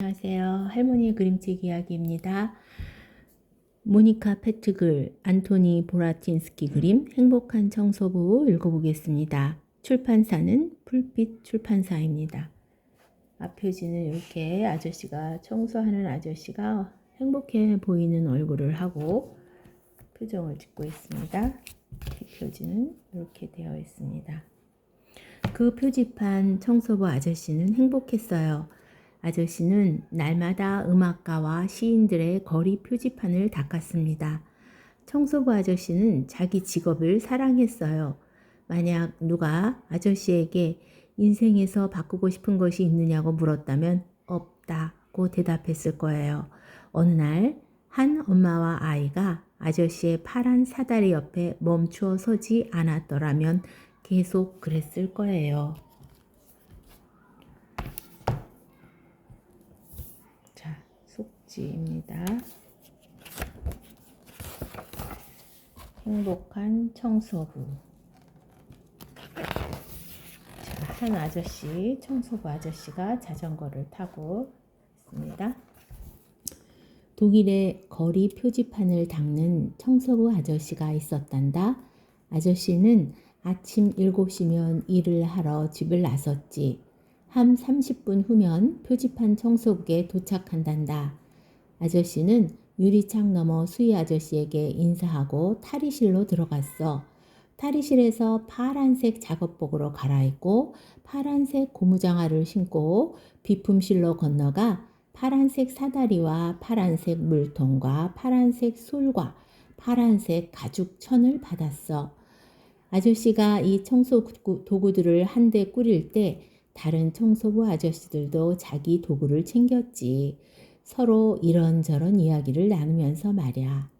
안녕하세요. 할머니의 그림책 이야기입니다. 모니카 페트글, 안토니 보라틴스키 그림 행복한 청소부 읽어보겠습니다. 출판사는 풀빛 출판사입니다. 앞표지는 이렇게 아저씨가 청소하는 아저씨가 행복해 보이는 얼굴을 하고 표정을 짓고 있습니다. 뒷표지는 이렇게 되어 있습니다. 그 표지판 청소부 아저씨는 행복했어요. 아저씨는 날마다 음악가와 시인들의 거리 표지판을 닦았습니다. 청소부 아저씨는 자기 직업을 사랑했어요. 만약 누가 아저씨에게 인생에서 바꾸고 싶은 것이 있느냐고 물었다면 없다고 대답했을 거예요. 어느 날 한 엄마와 아이가 아저씨의 파란 사다리 옆에 멈추어 서지 않았더라면 계속 그랬을 거예요. 자, 속지입니다. 행복한 청소부. 자, 한 아저씨, 청소부 아저씨가 자전거를 타고 있습니다. 독일에 거리 표지판을 닦는 청소부 아저씨가 있었단다. 아저씨는 아침 7시면 일을 하러 집을 나섰지. 한 30분 후면 표지판 청소부에 도착한단다. 아저씨는 유리창 너머 수희 아저씨에게 인사하고 탈의실로 들어갔어. 탈의실에서 파란색 작업복으로 갈아입고 파란색 고무장화를 신고 비품실로 건너가 파란색 사다리와 파란색 물통과 파란색 솔과 파란색 가죽천을 받았어. 아저씨가 이 청소 도구들을 한데 꾸릴 때 다른 청소부 아저씨들도 자기 도구를 챙겼지. 서로 이런저런 이야기를 나누면서 말이야.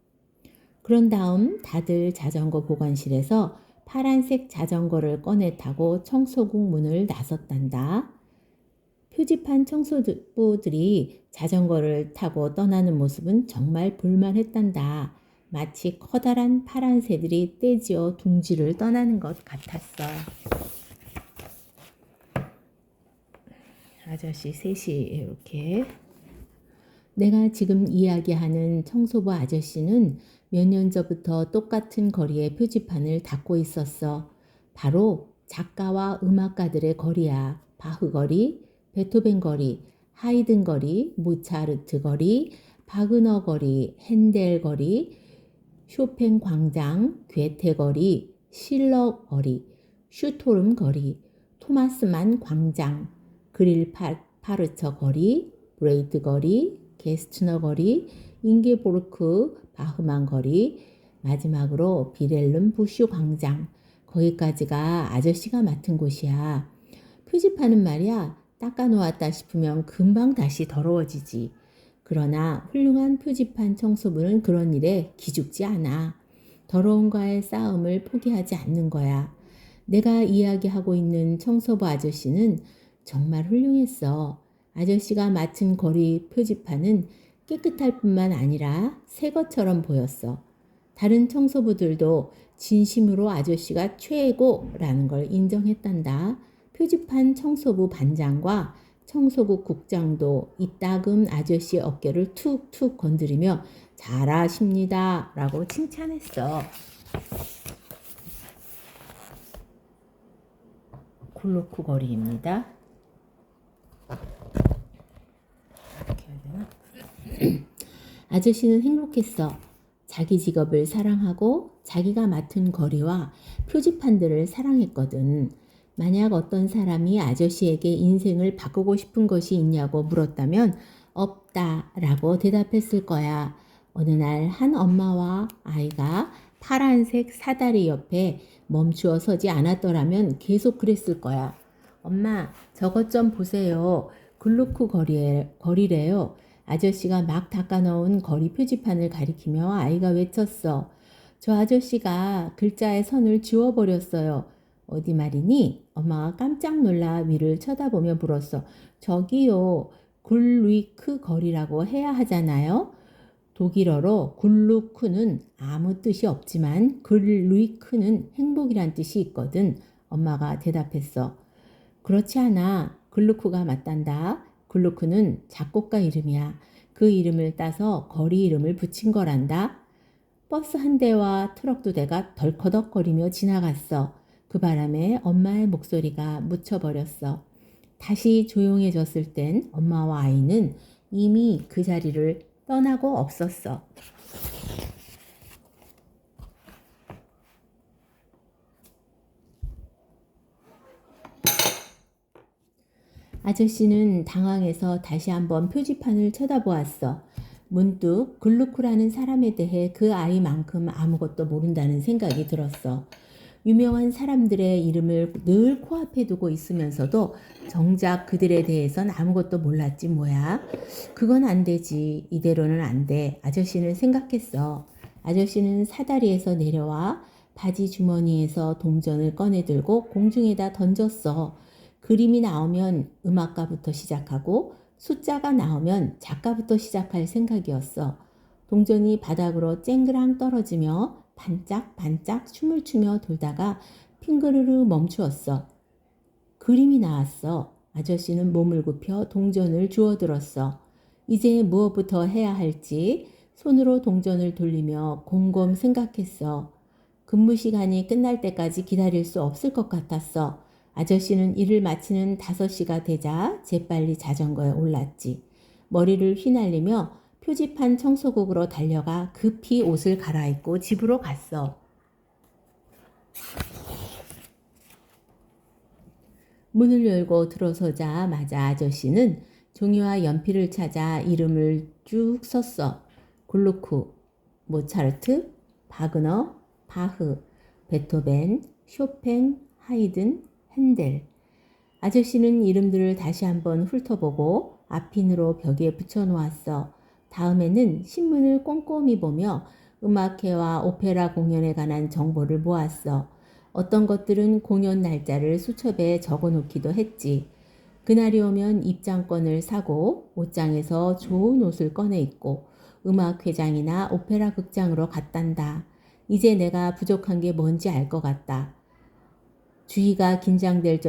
그런 다음 다들 자전거 보관실에서 파란색 자전거를 꺼내 타고 청소국 문을 나섰단다. 표지판 청소부들이 자전거를 타고 떠나는 모습은 정말 볼만했단다. 마치 커다란 파란 새들이 떼지어 둥지를 떠나는 것 같았어. 아저씨 셋이 이렇게. 내가 지금 이야기하는 청소부 아저씨는 몇 년 전부터 똑같은 거리에 표지판을 닦고 있었어. 바로 작가와 음악가들의 거리야. 바흐 거리, 베토벤 거리, 하이든 거리, 모차르트 거리, 바그너 거리, 핸델 거리, 쇼팽 광장, 괴테 거리, 실러 거리, 슈토름 거리, 토마스만 광장, 그릴 파르처 거리, 브레이트 거리, 게스트너 거리, 잉게보르크 바흐만 거리, 마지막으로 비렐름 부슈 광장. 거기까지가 아저씨가 맡은 곳이야. 표지판은 말이야, 닦아놓았다 싶으면 금방 다시 더러워지지. 그러나 훌륭한 표지판 청소부는 그런 일에 기죽지 않아. 더러움과의 싸움을 포기하지 않는 거야. 내가 이야기하고 있는 청소부 아저씨는 정말 훌륭했어. 아저씨가 맡은 거리 표지판은 깨끗할 뿐만 아니라 새 것처럼 보였어. 다른 청소부들도 진심으로 아저씨가 최고라는 걸 인정했단다. 표지판 청소부 반장과 청소국 국장도 이따금 아저씨 어깨를 툭툭 건드리며 잘하십니다 라고 칭찬했어. 굴루크 거리입니다. 이렇게 해야 되나? 아저씨는 행복했어. 자기 직업을 사랑하고 자기가 맡은 거리와 표지판들을 사랑했거든. 만약 어떤 사람이 아저씨에게 인생을 바꾸고 싶은 것이 있냐고 물었다면 없다라고 대답했을 거야. 어느 날 한 엄마와 아이가 파란색 사다리 옆에 멈추어 서지 않았더라면 계속 그랬을 거야. 엄마, 저것 좀 보세요. 글루크 거리래요. 아저씨가 막 닦아놓은 거리 표지판을 가리키며 아이가 외쳤어. 저 아저씨가 글자의 선을 지워버렸어요. 어디 말이니? 엄마가 깜짝 놀라 위를 쳐다보며 물었어. 저기요, 굴루이크 거리라고 해야 하잖아요. 독일어로 굴루크는 아무 뜻이 없지만 글루이크는 행복이란 뜻이 있거든. 엄마가 대답했어. 그렇지 않아. 글루크가 맞단다. 글루크는 작곡가 이름이야. 그 이름을 따서 거리 이름을 붙인 거란다. 버스 한 대와 트럭 두 대가 덜커덕거리며 지나갔어. 그 바람에 엄마의 목소리가 묻혀버렸어. 다시 조용해졌을 땐 엄마와 아이는 이미 그 자리를 떠나고 없었어. 아저씨는 당황해서 다시 한번 표지판을 쳐다보았어. 문득 글루크라는 사람에 대해 그 아이만큼 아무것도 모른다는 생각이 들었어. 유명한 사람들의 이름을 늘 코앞에 두고 있으면서도 정작 그들에 대해선 아무것도 몰랐지 뭐야. 그건 안 되지. 이대로는 안 돼. 아저씨는 생각했어. 아저씨는 사다리에서 내려와 바지 주머니에서 동전을 꺼내 들고 공중에다 던졌어. 그림이 나오면 음악가부터 시작하고 숫자가 나오면 작가부터 시작할 생각이었어. 동전이 바닥으로 쨍그랑 떨어지며 반짝반짝 춤을 추며 돌다가 핑그르르 멈추었어. 그림이 나왔어. 아저씨는 몸을 굽혀 동전을 주워들었어. 이제 무엇부터 해야 할지 손으로 동전을 돌리며 곰곰 생각했어. 근무 시간이 끝날 때까지 기다릴 수 없을 것 같았어. 아저씨는 일을 마치는 5시가 되자 재빨리 자전거에 올랐지. 머리를 휘날리며 표지판 청소국으로 달려가 급히 옷을 갈아입고 집으로 갔어. 문을 열고 들어서자마자 아저씨는 종이와 연필을 찾아 이름을 쭉 썼어. 글루크, 모차르트, 바그너, 바흐, 베토벤, 쇼팽, 하이든, 핸델. 아저씨는 이름들을 다시 한번 훑어보고 앞핀으로 벽에 붙여놓았어. 다음에는 신문을 꼼꼼히 보며 음악회와 오페라 공연에 관한 정보를 모았어. 어떤 것들은 공연 날짜를 수첩에 적어놓기도 했지. 그날이 오면 입장권을 사고 옷장에서 좋은 옷을 꺼내 입고 음악회장이나 오페라 극장으로 갔단다. 이제 내가 부족한 게 뭔지 알 것 같다. 주의가 긴장될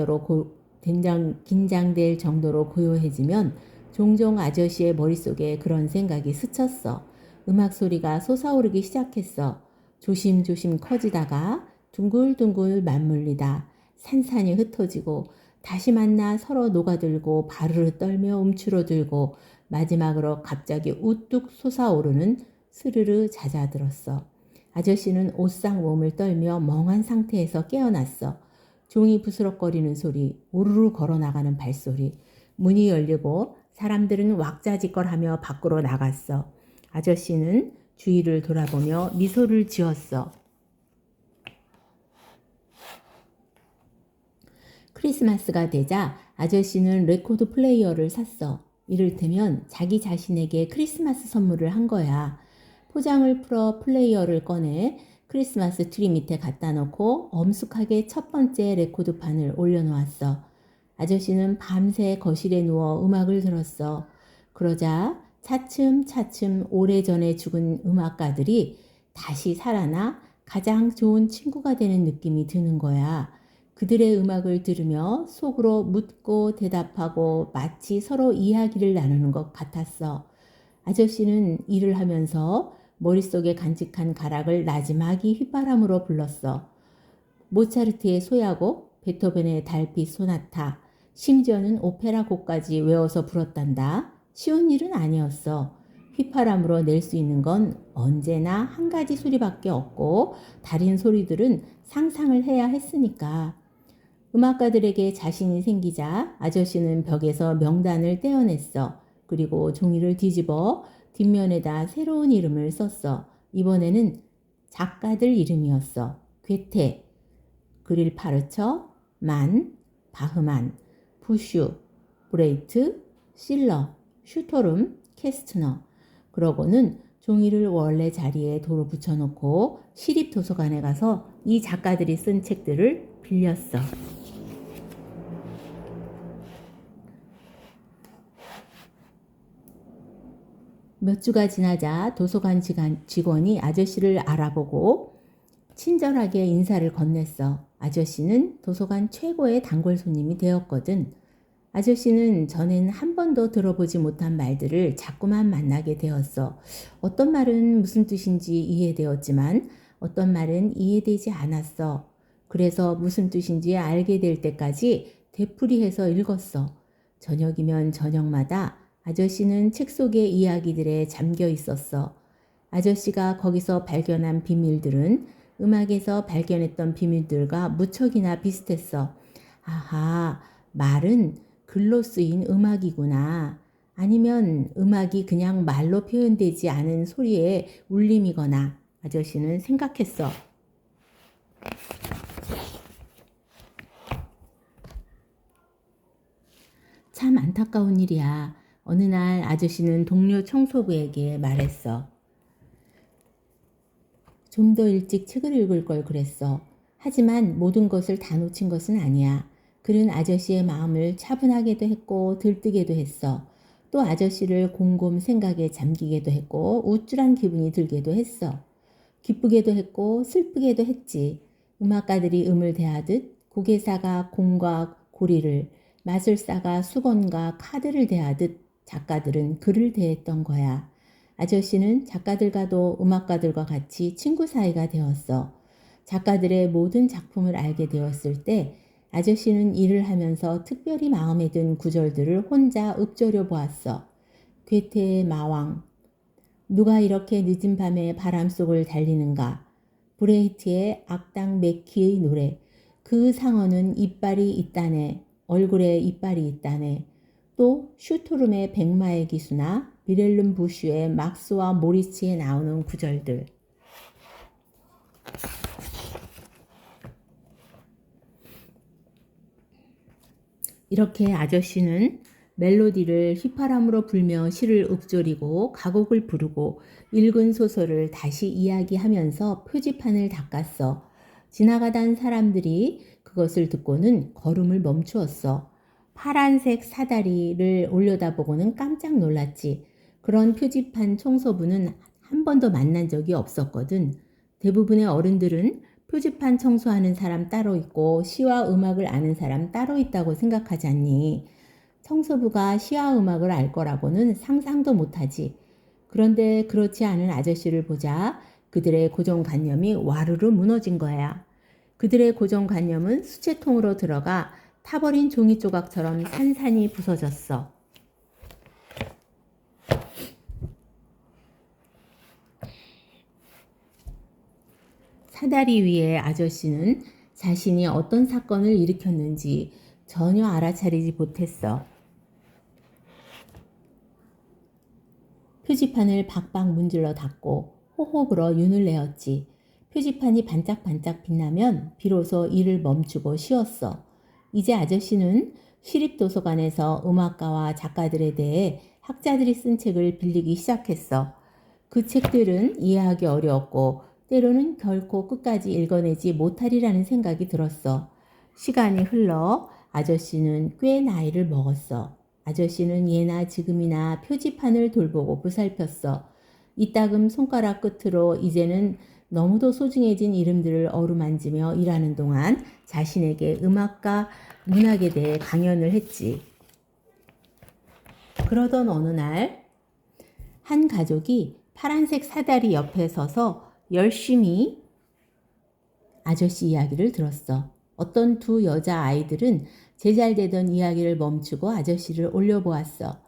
정도로 고요해지면 종종 아저씨의 머릿속에 그런 생각이 스쳤어. 음악 소리가 솟아오르기 시작했어. 조심조심 커지다가 둥글둥글 맞물리다 산산이 흩어지고 다시 만나 서로 녹아들고 바르르 떨며 움츠러들고 마지막으로 갑자기 우뚝 솟아오르는 스르르 잦아들었어. 아저씨는 오싹 몸을 떨며 멍한 상태에서 깨어났어. 종이 부스럭거리는 소리, 우르르 걸어나가는 발소리, 문이 열리고 사람들은 왁자지껄하며 밖으로 나갔어. 아저씨는 주위를 돌아보며 미소를 지었어. 크리스마스가 되자 아저씨는 레코드 플레이어를 샀어. 이를테면 자기 자신에게 크리스마스 선물을 한 거야. 포장을 풀어 플레이어를 꺼내 크리스마스 트리 밑에 갖다 놓고 엄숙하게 첫 번째 레코드판을 올려놓았어. 아저씨는 밤새 거실에 누워 음악을 들었어. 그러자 차츰차츰 오래전에 죽은 음악가들이 다시 살아나 가장 좋은 친구가 되는 느낌이 드는 거야. 그들의 음악을 들으며 속으로 묻고 대답하고 마치 서로 이야기를 나누는 것 같았어. 아저씨는 일을 하면서 머릿속에 간직한 가락을 나지막이 휘바람으로 불렀어. 모차르트의 소야곡, 베토벤의 달빛 소나타, 심지어는 오페라 곡까지 외워서 불었단다. 쉬운 일은 아니었어. 휘파람으로 낼 수 있는 건 언제나 한 가지 소리밖에 없고 다른 소리들은 상상을 해야 했으니까. 음악가들에게 자신이 생기자 아저씨는 벽에서 명단을 떼어냈어. 그리고 종이를 뒤집어 뒷면에다 새로운 이름을 썼어. 이번에는 작가들 이름이었어. 괴테, 그릴파르처, 만, 바흐만, 부슈, 브레이트, 실러, 슈토름, 캐스트너. 그러고는 종이를 원래 자리에 도로 붙여놓고 시립도서관에 가서 이 작가들이 쓴 책들을 빌렸어. 몇 주가 지나자 도서관 직원이 아저씨를 알아보고 친절하게 인사를 건넸어. 아저씨는 도서관 최고의 단골 손님이 되었거든. 아저씨는 전엔 한 번도 들어보지 못한 말들을 자꾸만 만나게 되었어. 어떤 말은 무슨 뜻인지 이해되었지만 어떤 말은 이해되지 않았어. 그래서 무슨 뜻인지 알게 될 때까지 되풀이해서 읽었어. 저녁이면 저녁마다 아저씨는 책 속의 이야기들에 잠겨 있었어. 아저씨가 거기서 발견한 비밀들은 음악에서 발견했던 비밀들과 무척이나 비슷했어. 아하, 말은 글로 쓰인 음악이구나. 아니면 음악이 그냥 말로 표현되지 않은 소리의 울림이거나 아저씨는 생각했어. 참 안타까운 일이야. 어느 날 아저씨는 동료 청소부에게 말했어. 좀 더 일찍 책을 읽을 걸 그랬어. 하지만 모든 것을 다 놓친 것은 아니야. 글은 아저씨의 마음을 차분하게도 했고 들뜨게도 했어. 또 아저씨를 곰곰 생각에 잠기게도 했고 우쭐한 기분이 들게도 했어. 기쁘게도 했고 슬프게도 했지. 음악가들이 음을 대하듯 고개사가 공과 고리를, 마술사가 수건과 카드를 대하듯 작가들은 글을 대했던 거야. 아저씨는 작가들과도 음악가들과 같이 친구 사이가 되었어. 작가들의 모든 작품을 알게 되었을 때 아저씨는 일을 하면서 특별히 마음에 든 구절들을 혼자 읊조려 보았어. 괴테의 마왕, 누가 이렇게 늦은 밤에 바람 속을 달리는가? 브레이트의 악당 맥키의 노래. 그 상어는 이빨이 있다네. 얼굴에 이빨이 있다네. 또 슈토름의 백마의 기수나 비렐름 부슈의 막스와 모리츠에 나오는 구절들. 이렇게 아저씨는 멜로디를 휘파람으로 불며 시를 읊조리고 가곡을 부르고 읽은 소설을 다시 이야기하면서 표지판을 닦았어. 지나가던 사람들이 그것을 듣고는 걸음을 멈추었어. 파란색 사다리를 올려다보고는 깜짝 놀랐지. 그런 표지판 청소부는 한 번도 만난 적이 없었거든. 대부분의 어른들은 표지판 청소하는 사람 따로 있고 시와 음악을 아는 사람 따로 있다고 생각하지 않니? 청소부가 시와 음악을 알 거라고는 상상도 못하지. 그런데 그렇지 않은 아저씨를 보자 그들의 고정관념이 와르르 무너진 거야. 그들의 고정관념은 수채통으로 들어가 타버린 종이 조각처럼 산산이 부서졌어. 사다리 위에 아저씨는 자신이 어떤 사건을 일으켰는지 전혀 알아차리지 못했어. 표지판을 박박 문질러 닫고 호호 불어 윤을 내었지. 표지판이 반짝반짝 빛나면 비로소 일을 멈추고 쉬었어. 이제 아저씨는 시립도서관에서 음악가와 작가들에 대해 학자들이 쓴 책을 빌리기 시작했어. 그 책들은 이해하기 어려웠고 때로는 결코 끝까지 읽어내지 못하리라는 생각이 들었어. 시간이 흘러 아저씨는 꽤 나이를 먹었어. 아저씨는 예나 지금이나 표지판을 돌보고 보살폈어. 이따금 손가락 끝으로 이제는 너무도 소중해진 이름들을 어루만지며 일하는 동안 자신에게 음악과 문학에 대해 강연을 했지. 그러던 어느 날 한 가족이 파란색 사다리 옆에 서서 열심히 아저씨 이야기를 들었어. 어떤 두 여자아이들은 제잘되던 이야기를 멈추고 아저씨를 올려보았어.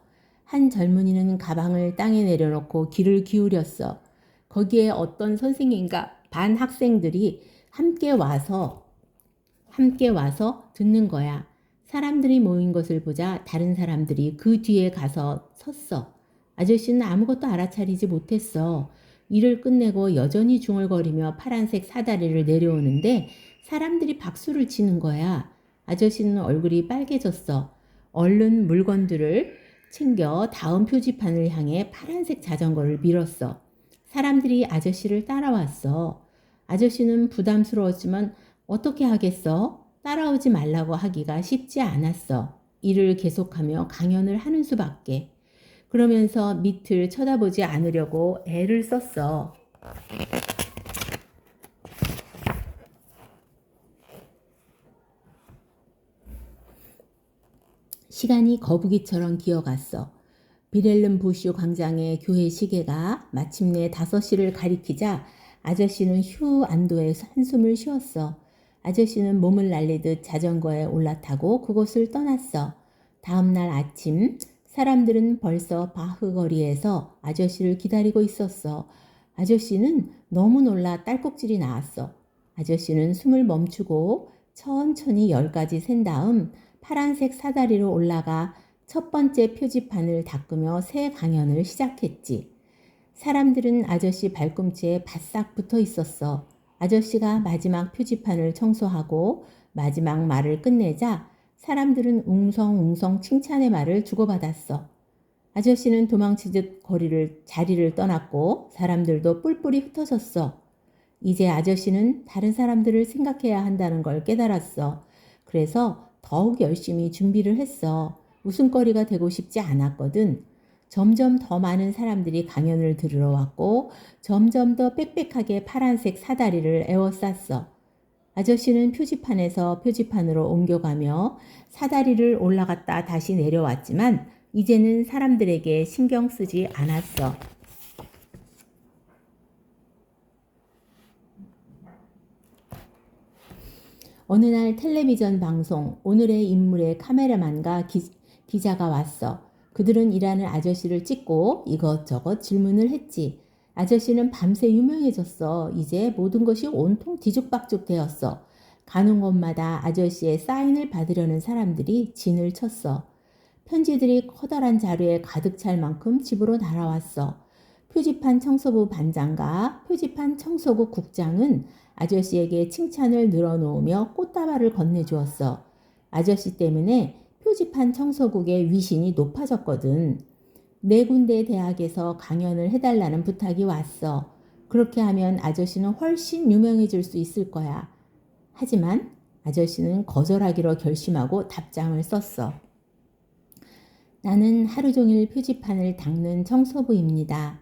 한 젊은이는 가방을 땅에 내려놓고 귀를 기울였어. 거기에 어떤 선생님과 반 학생들이 함께 와서 듣는 거야. 사람들이 모인 것을 보자 다른 사람들이 그 뒤에 가서 섰어. 아저씨는 아무것도 알아차리지 못했어. 일을 끝내고 여전히 중얼거리며 파란색 사다리를 내려오는데 사람들이 박수를 치는 거야. 아저씨는 얼굴이 빨개졌어. 얼른 물건들을 챙겨 다음 표지판을 향해 파란색 자전거를 밀었어. 사람들이 아저씨를 따라왔어. 아저씨는 부담스러웠지만 어떻게 하겠어? 따라오지 말라고 하기가 쉽지 않았어. 일을 계속하며 강연을 하는 수밖에. 그러면서 밑을 쳐다보지 않으려고 애를 썼어. 시간이 거북이처럼 기어갔어. 비렐름 부슈 광장의 교회 시계가 마침내 5시를 가리키자 아저씨는 휴 안도의 한숨을 쉬었어. 아저씨는 몸을 날리듯 자전거에 올라타고 그곳을 떠났어. 다음 날 아침 사람들은 벌써 바흐 거리에서 아저씨를 기다리고 있었어. 아저씨는 너무 놀라 딸꾹질이 나왔어. 아저씨는 숨을 멈추고 천천히 10가지 센 다음 파란색 사다리로 올라가 첫 번째 표지판을 닦으며 새 강연을 시작했지. 사람들은 아저씨 발꿈치에 바싹 붙어 있었어. 아저씨가 마지막 표지판을 청소하고 마지막 말을 끝내자 사람들은 웅성웅성 칭찬의 말을 주고받았어. 아저씨는 도망치듯 자리를 떠났고 사람들도 뿔뿔이 흩어졌어. 이제 아저씨는 다른 사람들을 생각해야 한다는 걸 깨달았어. 그래서 더욱 열심히 준비를 했어. 웃음거리가 되고 싶지 않았거든. 점점 더 많은 사람들이 강연을 들으러 왔고 점점 더 빽빽하게 파란색 사다리를 에워쌌어. 아저씨는 표지판에서 표지판으로 옮겨가며 사다리를 올라갔다 다시 내려왔지만 이제는 사람들에게 신경 쓰지 않았어. 어느 날 텔레비전 방송 오늘의 인물의 카메라만과 기자가 왔어. 그들은 일하는 아저씨를 찍고 이것저것 질문을 했지. 아저씨는 밤새 유명해졌어. 이제 모든 것이 온통 뒤죽박죽 되었어. 가는 곳마다 아저씨의 사인을 받으려는 사람들이 진을 쳤어. 편지들이 커다란 자루에 가득 찰 만큼 집으로 날아왔어. 표지판 청소부 반장과 표지판 청소국 국장은 아저씨에게 칭찬을 늘어놓으며 꽃다발을 건네주었어. 아저씨 때문에 표지판 청소국의 위신이 높아졌거든. 4군데 대학에서 강연을 해달라는 부탁이 왔어. 그렇게 하면 아저씨는 훨씬 유명해질 수 있을 거야. 하지만 아저씨는 거절하기로 결심하고 답장을 썼어. 나는 하루 종일 표지판을 닦는 청소부입니다.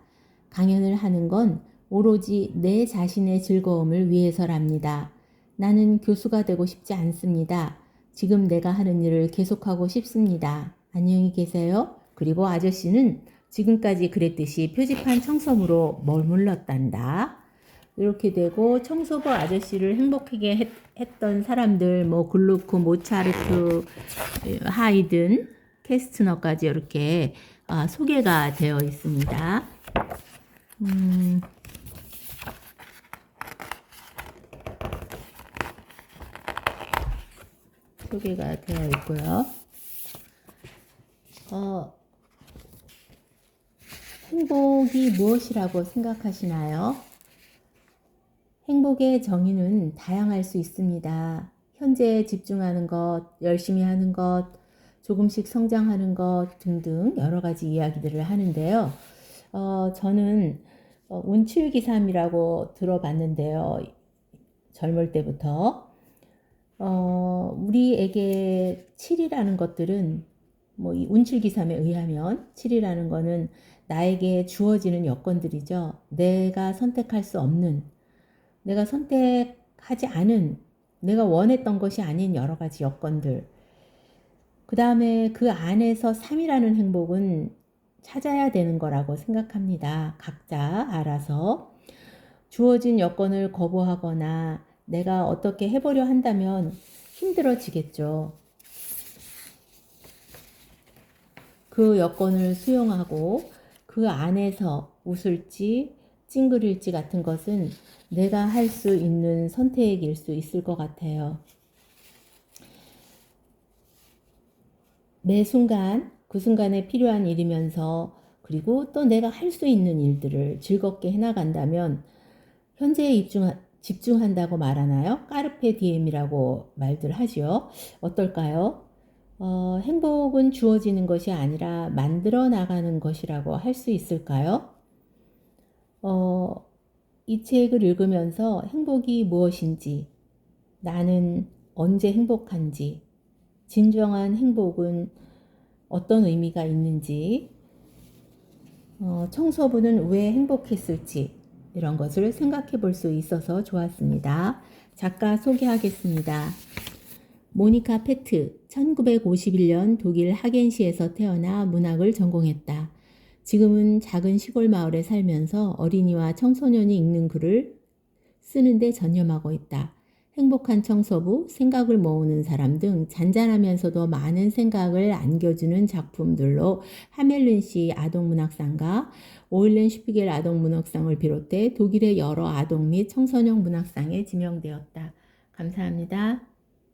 강연을 하는 건 오로지 내 자신의 즐거움을 위해서랍니다. 나는 교수가 되고 싶지 않습니다. 지금 내가 하는 일을 계속하고 싶습니다. 안녕히 계세요. 그리고 아저씨는 지금까지 그랬듯이 표지판 청소부로 머물렀단다. 이렇게 되고 청소부 아저씨를 행복하게 했던 사람들 뭐 글루크, 모차르트, 하이든, 캐스트너까지 이렇게 소개가 되어 있습니다. 소개가 되어 있고요. 행복이 무엇이라고 생각하시나요? 행복의 정의는 다양할 수 있습니다. 현재에 집중하는 것, 열심히 하는 것, 조금씩 성장하는 것 등등 여러 가지 이야기들을 하는데요. 저는 운칠기삼이라고 들어봤는데요. 젊을 때부터. 우리에게 7이라는 것들은 뭐 이 운칠기삼에 의하면 7이라는 거는 나에게 주어지는 여건들이죠. 내가 선택할 수 없는, 내가 선택하지 않은, 내가 원했던 것이 아닌 여러 가지 여건들. 그 다음에 그 안에서 3이라는 행복은 찾아야 되는 거라고 생각합니다. 각자 알아서. 주어진 여건을 거부하거나 내가 어떻게 해보려 한다면 힘들어지겠죠. 그 여건을 수용하고 그 안에서 웃을지 찡그릴지 같은 것은 내가 할 수 있는 선택일 수 있을 것 같아요. 매 순간 그 순간에 필요한 일이면서 그리고 또 내가 할 수 있는 일들을 즐겁게 해나간다면 현재에 집중한다고 말하나요? 까르페 디엠이라고 말들 하죠. 어떨까요? 행복은 주어지는 것이 아니라 만들어 나가는 것이라고 할 수 있을까요? 이 책을 읽으면서 행복이 무엇인지, 나는 언제 행복한지, 진정한 행복은 어떤 의미가 있는지, 청소부는 왜 행복했을지 이런 것을 생각해 볼 수 있어서 좋았습니다. 작가 소개하겠습니다. 모니카 페트, 1951년 독일 하겐시에서 태어나 문학을 전공했다. 지금은 작은 시골 마을에 살면서 어린이와 청소년이 읽는 글을 쓰는데 전념하고 있다. 행복한 청소부, 생각을 모으는 사람 등 잔잔하면서도 많은 생각을 안겨주는 작품들로 하멜른시 아동문학상과 오일렌 슈피겔 아동문학상을 비롯해 독일의 여러 아동 및 청소년 문학상에 지명되었다. 감사합니다.